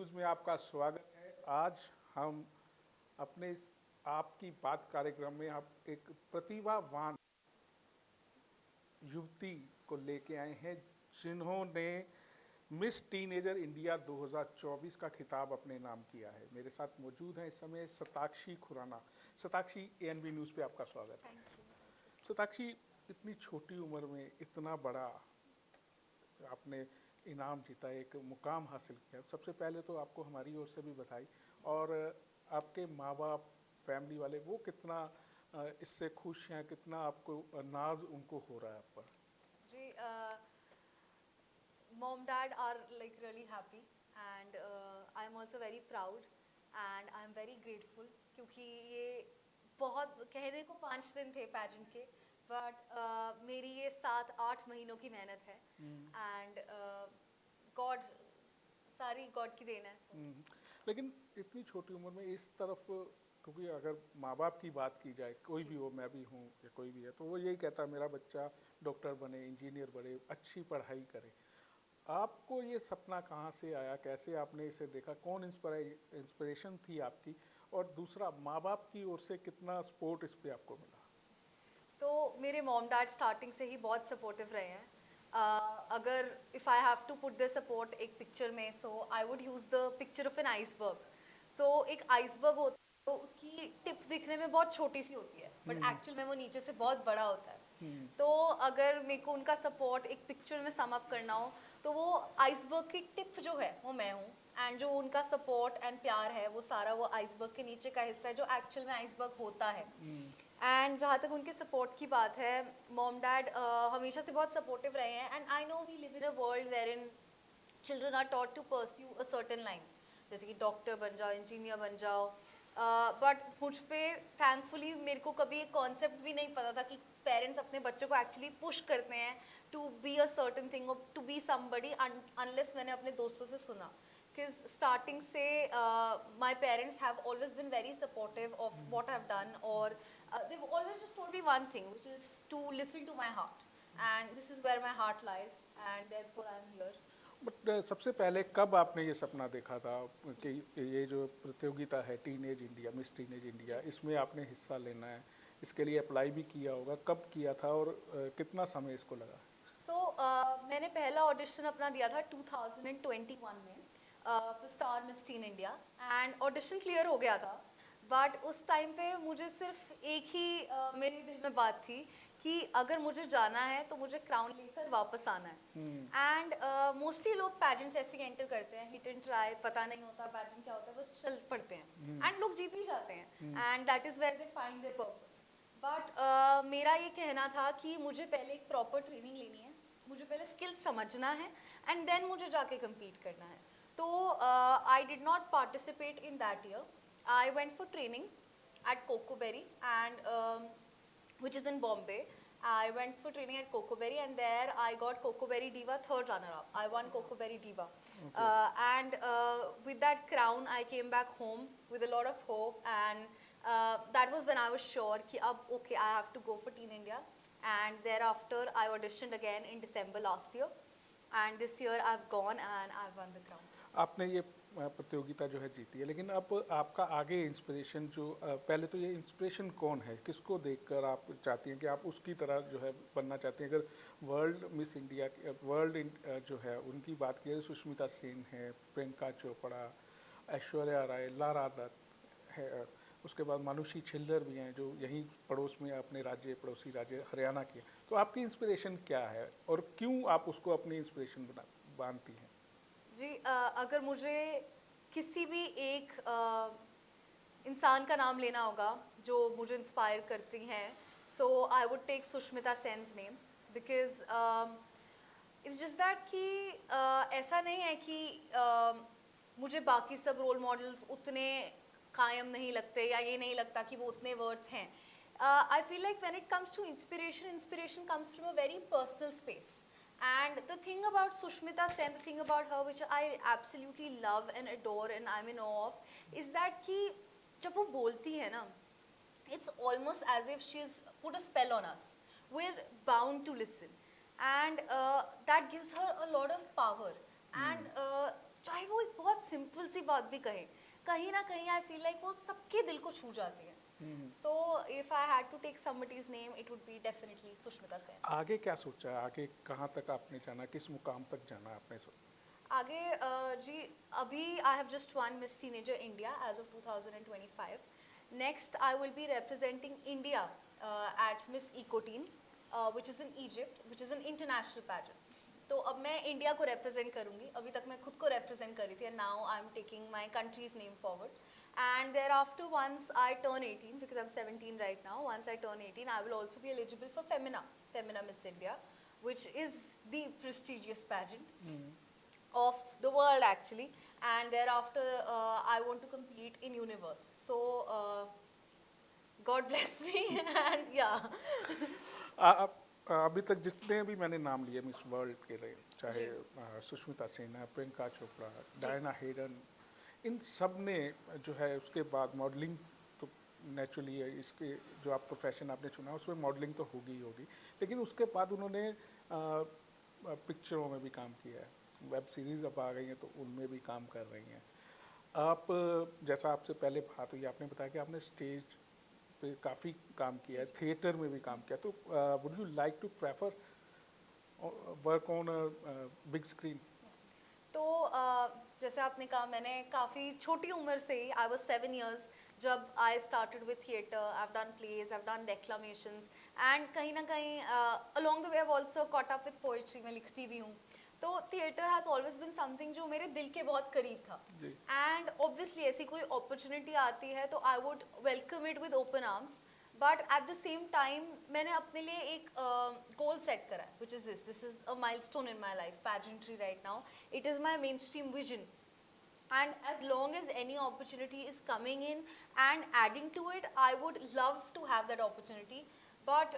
News में आपका स्वागत है। आज हम अपने इस आपकी बात कार्यक्रम में आप एक प्रतिभावान युवती को लेके आए हैं जिन्होंने मिस टीनेजर इंडिया 2024 का खिताब अपने नाम किया है। मेरे साथ मौजूद हैं इस समय शताक्षी खुराना। शताक्षी, एएनबी न्यूज़ पे आपका स्वागत है। Thank you. शताक्षी, इतनी छोटी उम्र में इतना बड़ा आपने इनाम जीता, एक मुकाम हासिल किया। सबसे पहले तो आपको हमारी ओर से भी बधाई। और आपके माँ बाप, फैमिली वाले, वो कितना इससे खुश हैं, कितना आपको नाज उनको हो रहा है आप पर? जी, mom dad are like really happy and I am also very proud and I am very grateful क्योंकि ये बहुत कहने को 5 दिन थे पैजेंट के बट मेरी ये 7-8 महीनों की मेहनत है एंड गॉड सारी गॉड की देन है। लेकिन इतनी छोटी उम्र में इस तरफ, क्योंकि अगर माँ बाप की बात की जाए, कोई भी हो, मैं भी हूँ या कोई भी है, तो वो यही कहता है मेरा बच्चा डॉक्टर बने, इंजीनियर बने, अच्छी पढ़ाई करे। आपको ये सपना कहाँ से आया, कैसे आपने इसे देखा, कौन इंस्पिरेशन थी आपकी? और दूसरा, माँ बाप की ओर से कितना सपोर्ट इस पे आपको मिला? तो मेरे मॉम डैड स्टार्टिंग से ही बहुत सपोर्टिव रहे हैं। अगर if I have to put the support एक पिक्चर में, so I would use the picture of an iceberg. So एक आइसबर्ग होता है तो उसकी टिप दिखने में बहुत छोटी सी होती है बट एक्चुअल में वो नीचे से बहुत बड़ा होता है। तो अगर मेरे को उनका सपोर्ट एक पिक्चर में सम अप करना हो तो वो आइसबर्ग की टिप जो है वो मैं हूँ एंड जो उनका सपोर्ट एंड प्यार है वो सारा वो आइसबर्ग के नीचे का हिस्सा है जो एक्चुअल में आइसबर्ग होता है। एंड जहाँ तक उनके सपोर्ट की बात है, मॉम डैड हमेशा से बहुत सपोर्टिव रहे हैं and I know we live in a world where in children are taught to pursue a certain line, जैसे कि डॉक्टर बन जाओ, इंजीनियर बन जाओ। बट मुझ पे थैंकफुली मेरे को कभी एक कॉन्सेप्ट भी नहीं पता था कि पेरेंट्स अपने बच्चों को एक्चुअली पुश करते हैं to be a certain thing और टू बी समबडी अनलेस मैंने अपने दोस्तों से सुना। Because starting से my parents have always been very supportive of what I've done or they've always just told me one thing which is to listen to my heart and this is where my heart lies and therefore I'm here. But सबसे पहले कब आपने ये सपना देखा था कि ये जो प्रतियोगिता है teenage India, miss teenage India, इसमें आपने हिस्सा लेना है, इसके लिए अप्लाई भी किया होगा, कब किया था और कितना समय इसको लगा? So मैंने पहला ऑडिशन अपना दिया था 2021 में for star miss tin India and audition clear हो गया था बट उस टाइम पे मुझे सिर्फ एक ही मेरे दिल में बात थी कि अगर मुझे जाना है तो मुझे क्राउन लेकर वापस आना है। एंड मोस्टली लोग पैजेंट्स ऐसे ही एंटर करते हैं, हिट एंड ट्राई, पता नहीं होता पैजेंट क्या होता है, बस चल पड़ते हैं एंड लोग जीत भी जाते हैं and that is where they find their purpose. But मेरा ये कहना था कि मुझे पहले एक प्रॉपर ट्रेनिंग लेनी है, मुझे पहले स्किल्स समझना है एंड देन मुझे जाके कम्पीट करना है। तो I did not participate in that year. I went for training at Cocoberry and which is in Bombay. I went for training at Cocoberry and there I got Cocoberry Diva third runner up. I won Cocoberry Diva. Okay. And with that crown I came back home with a lot of hope and that was when I was sure कि अब okay I have to go for Teen India and thereafter I auditioned again in December last year and this year I've gone and I've won the crown. आपने ये प्रतियोगिता जो है जीती है, लेकिन अब आपका आगे इंस्पिरेशन जो पहले तो ये इंस्पिरेशन कौन है, किसको देखकर आप चाहती हैं कि आप उसकी तरह जो है बनना चाहती हैं? अगर वर्ल्ड मिस इंडिया, जो है उनकी बात की जाए, सुष्मिता सेन है, प्रियंका चोपड़ा, ऐश्वर्या राय, लारा दत्त है, उसके बाद मानुषी छिल्लर भी हैं जो यहीं पड़ोस में अपने राज्य, पड़ोसी राज्य हरियाणा की है। तो आपकी इंस्पिरेशन क्या है और क्यों आप उसको अपनी इंस्पिरेशन मानती हैं? जी, अगर मुझे किसी भी एक इंसान का नाम लेना होगा जो मुझे इंस्पायर करती हैं, so I would take Sushmita Sen's name because it's just that कि ऐसा नहीं है कि मुझे बाकी सब रोल मॉडल्स उतने कायम नहीं लगते या ये नहीं लगता कि वो उतने वर्थ हैं। I feel like when it comes to inspiration, inspiration comes from a very personal space. And the thing about Sushmita Sen, the thing about her which I absolutely love and adore and I'm in awe of, is that कि जब वो बोलती है ना, it's almost as if she's put a spell on us. We're bound to listen, and that gives her a lot of power. And चाहे वो एक बहुत सिंपल सी बात भी कहें, कहीं ना कहीं आई फील लाइक वो सबके दिल को छू जाती है. So if I had to take somebody's name it would be definitely Sushmita Sen. आगे क्या सोचा है, आगे कहाँ तक आपने जाना, किस मुकाम तक जाना आपने आगे जी अभी I have just won Miss Teenager India as of 2025. Next I will be representing India at Miss Ecoteen which is in Egypt which is an international pageant. तो अब मैं इंडिया को रिप्रेजेंट करूंगी. अभी तक मैं खुद को रिप्रेजेंट कर रही थी and now I am taking my countries name forward. And thereafter, once I turn 18, because I'm 17 right now, once I turn 18, I will also be eligible for Femina Miss India, which is the prestigious pageant of the world actually. And thereafter, I want to compete in Universe. So, God bless me, and yeah. अभी तक जितने भी मैंने नाम लिए miss world के रहे, चाहे सुष्मिता सेन है, प्रियंका चोपड़ा, डायना हेडन, इन सब ने जो है उसके बाद मॉडलिंग तो नेचुरली है, इसके जो आप प्रोफेशन आपने चुना उसमें मॉडलिंग तो होगी ही होगी, लेकिन उसके बाद उन्होंने पिक्चरों में भी काम किया है, वेब सीरीज़ अब आ गई हैं तो उनमें भी काम कर रही हैं आप. जैसा आपसे पहले बात हुई, आपने बताया कि आपने स्टेज पे काफ़ी काम किया है, थिएटर में भी काम किया, तो would you like to prefer work on big screen? तो जैसे आपने कहा, मैंने काफ़ी छोटी उम्र से ही, आई वॉज 7 years जब I started with theatre. I have done plays, I have done declamations, and कहीं ना कहीं along the way I have also caught up with poetry. मैं लिखती भी हूँ. तो theatre has always been something जो मेरे दिल के बहुत करीब था. एंड ऑब्वियसली ऐसी कोई अपॉर्चुनिटी आती है तो I would welcome it with open arms. But at the same time मैंने अपने लिए एक गोल सेट करा है, which is this is a milestone in my life, pageantry right now. It is my main stream vision. And as long as any opportunity is coming in and adding to it, I would love to have that opportunity. But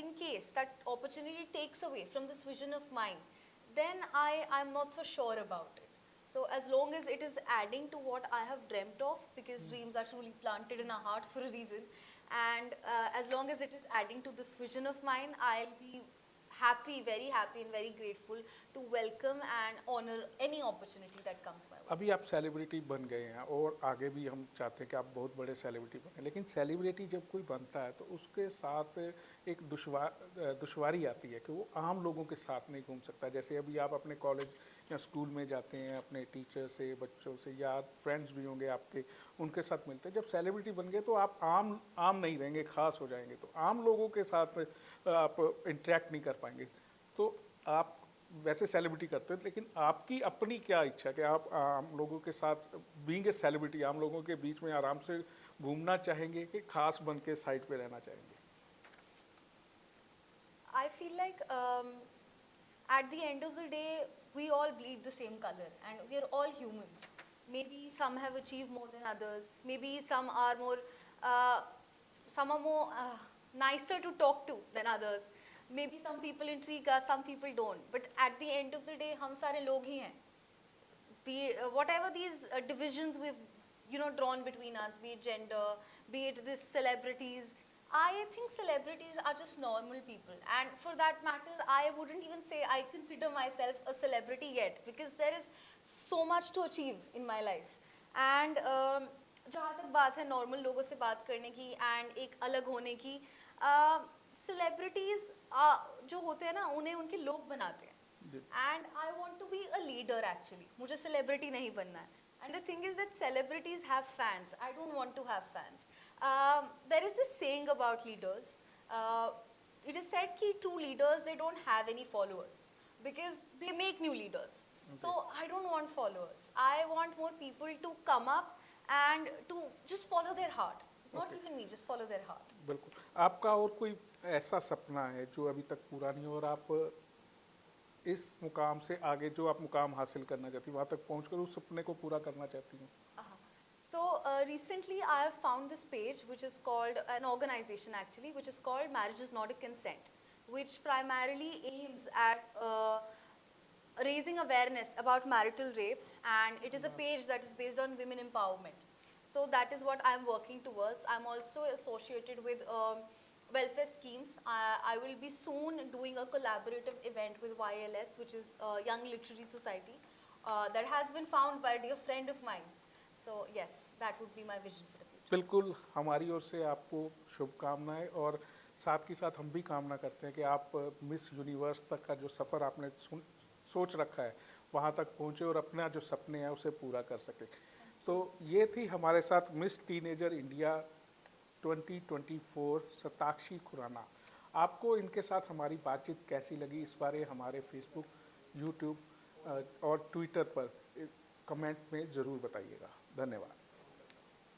in case that opportunity takes away from this vision of mine, then I'm not so sure about it. So as long as it is adding to what I have dreamt of, because dreams are truly planted in our heart for a reason, and as long as it is adding to this vision of mine, I'll be happy, very happy and very grateful to welcome and honor any opportunity that comes my way. अभी आप celebrity बन गए हैं और आगे भी हम चाहते हैं कि आप बहुत बड़े सेलिब्रिटी बने, लेकिन सेलिब्रिटी जब कोई बनता है तो उसके साथ एक दुश्वारी आती है कि वो आम लोगों के साथ नहीं घूम सकता. जैसे अभी आप अपने कॉलेज या स्कूल में जाते हैं, अपने टीचर से, बच्चों से, या फ्रेंड्स भी होंगे आपके, उनके साथ मिलते हैं. जब सेलिब्रिटी बन गए तो आप आम नहीं रहेंगे, ख़ास हो जाएंगे, तो आम लोगों के साथ आप इंटरेक्ट नहीं कर पाएंगे. तो आप वैसे सेलिब्रिटी करते हैं, लेकिन आपकी अपनी क्या इच्छा कि आप आम लोगों के साथ, बीइंग ए सेलिब्रिटी, आम लोगों के बीच में आराम से घूमना चाहेंगे कि खास बन के साइड पे रहना चाहेंगे? I feel like at the end of the day, we all bleed the same color and we are all humans. Maybe some have achieved more than others. Maybe some are more nicer to talk to than others. Maybe some people intrigue us, some people don't. But at the end of the day, हम सारे लोग ही हैं. Be whatever these divisions we've drawn between us, be it gender, be it this celebrities. I think celebrities are just normal people, and for that matter, I wouldn't even say I consider myself a celebrity yet, because there is so much to achieve in my life. And जहाँ तक बात है normal लोगों से बात करने की and एक अलग होने की, सेलिब्रिटीज जो होते हैं ना, उन्हें उनके लोग बनाते हैं. And I want to be a leader actually. मुझे सेलिब्रिटी नहीं बनना है. And the thing is that celebrities have fans. I don't want to have fans. There is this saying about leaders. It is said that true leaders, they don't have any followers because they make new leaders. Okay. So I don't want followers. I want more people to come up and to just follow their heart. Not even me, just follow their heart. बिल्कुल. आपका और कोई ऐसा सपना है जो अभी तक पूरा नहीं, और आप इस मुकाम से आगे जो आप मुकाम हासिल करना चाहती हैं, वहाँ तक पहुँचकर उस सपने को पूरा करना चाहती हैं? So recently I have found this page, which is called an organization actually, which is called Marriage is Not a Consent, which primarily aims at raising awareness about marital rape, and it is a page that is based on women empowerment. So that is what I am working towards. I am also associated with welfare schemes. I will be soon doing a collaborative event with YLS, which is Young Literary Society. that has been found by a dear friend of mine. So yes, that would be my vision for the future. बिल्कुल, हमारी ओर से आपको शुभकामनाएं, और साथ ही साथ हम भी कामना करते हैं कि आप मिस यूनिवर्स तक का जो सफ़र आपने सोच रखा है वहाँ तक पहुँचे और अपना जो सपने हैं उसे पूरा कर सके। तो ये थी हमारे साथ Miss Teenager India 2024 Satakshi Khurana. आपको इनके साथ हमारी बातचीत कैसी लगी, इस बारे हमारे फेसबुक, यूट्यूब और ट्विटर पर कमेंट में ज़रूर बताइएगा। धन्यवाद।